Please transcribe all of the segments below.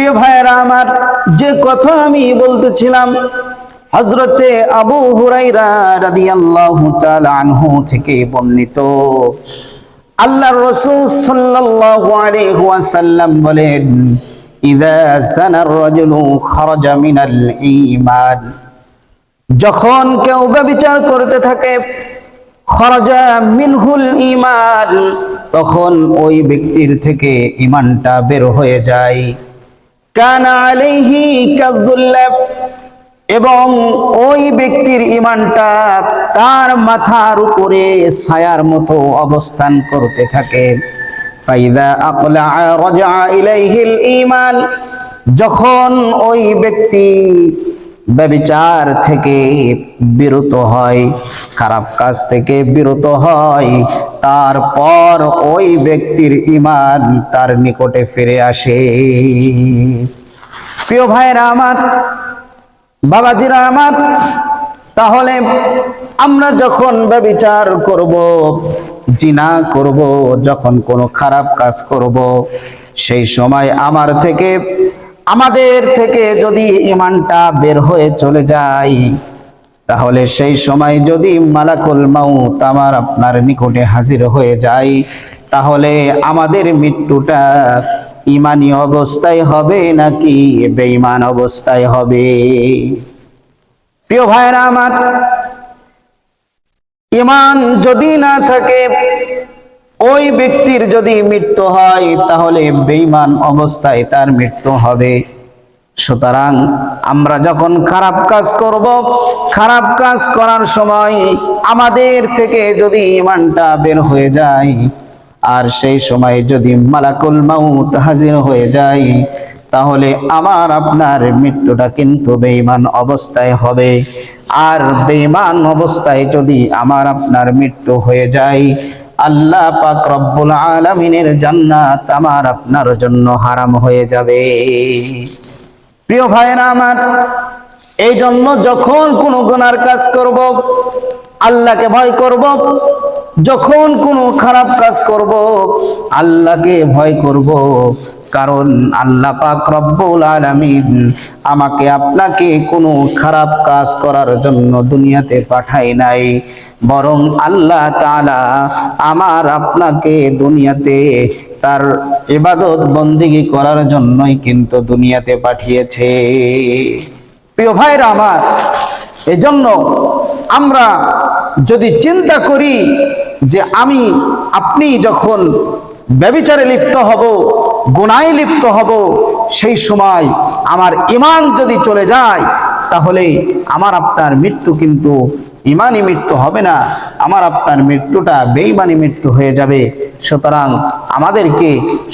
প্রিয় ভাইয়েরা আমার, যে কথা আমি বলতেছিলাম, হযরতে আবু হুরায়রা রাদিয়াল্লাহু তাআলা আনহু থেকে বর্ণিত, আল্লাহর রাসূল সাল্লাল্লাহু আলাইহি ওয়াসাল্লাম বলেন, ইযা সানার রাজুলু খারাজা মিনাল ঈমান, যখন কেউ ব্যভিচার করতে থাকে, খারাজা মিনহুল ঈমান, তখন ওই ব্যক্তির থেকে ঈমানটা বের হয়ে যায়। কানা আলাইহি কাযুল্লাব, এবং ওই ব্যক্তির ঈমানটা তার মাথার উপরে ছায়ার মতো অবস্থান করতে থাকে। ফাইযা আকলা রাজা ইলাইহিল ঈমান, যখন ওই ব্যক্তি ব্যভিচার থেকে বিরত হয়, খারাপ কাজ থেকে বিরত হয়, তারপর ওই ব্যক্তির ঈমান তার নিকটে ফিরে আসে। প্রিয় ভাইরা আমার, বাবাজিরা আমার, তাহলে আমরা যখন ব্যভিচার করব, জিনা করব, যখন কোনো খারাপ কাজ করব, সেই সময় আমাদের থেকে যদি ঈমানটা বের হয়ে চলে যায়, তাহলে সেই সময় যদি মালাকুল মাউত আমার আপনার নিকটে হাজির হয়ে যায়, তাহলে আমাদের মৃত্যুটা ঈমানি অবস্থায় হবে নাকি বেঈমান অবস্থায় হবে? প্রিয় ভাইরা আমার, ঈমান যদি না থাকে, ওই ব্যক্তির যদি মৃত্যু হয়, তাহলে বেঈমান অবস্থায় তার মৃত্যু হবে। সুতরাং আমরা যখন খারাপ কাজ করব, খারাপ কাজ করার সময় আমাদের থেকে যদি ঈমানটা বের হয়ে যায়, আর সেই সময় যদি মালাকুল মাউত হাজির হয়ে যায়, তাহলে আমার আপনার মৃত্যুটা কিন্তু বেঈমান অবস্থায় হবে। আর বেঈমান অবস্থায় যদি আমার আপনার মৃত্যু হয়ে যায়, আল্লাহ পাক রব্বুল আলামিনের জান্নাত আমার আপনার জন্য হারাম হয়ে যাবে। প্রিয় ভাইরা আমার, এই জন্য যখন কোনো গুনার কাজ করব, আল্লাহকে ভয় করব। যখন কোনো খারাপ কাজ করব, আল্লাহকে ভয় করব। কারণ আল্লাহ পাক রব্বুল আলামিন আমাকে আপনাকে কোনো খারাপ কাজ করার জন্য দুনিয়াতে পাঠায় নাই, বরং আল্লাহ তাআলা আমার আপনাকে দুনিয়াতে তার ইবাদত বন্দেগী করার জন্যই কিন্তু দুনিয়াতে পাঠিয়েছে। প্রিয় ভাইরা আমার, এজন্য আমরা যদি চিন্তা করি যে আপনি যখন ব্যভিচারে লিপ্ত হব, গুনাহে লিপ্ত হব, সেই সময় আমার ঈমান যদি চলে যায়, তাহলে আমার আপনার মৃত্যু কিন্তু ঈমানি মৃত্যু হবে না, আমার আপনার মৃত্যুটা বেঈমানি মৃত্যু হয়ে যাবে। সুতরাং আমাদেরকে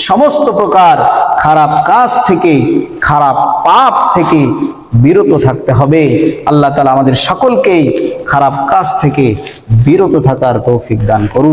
সমস্ত প্রকার খারাপ কাজ থেকে, খারাপ পাপ থেকে বিরত থাকতে হবে। আল্লাহ তাআলা আমাদের সকলকেই খারাপ কাজ থেকে বিরত থাকার তৌফিক দান করুন।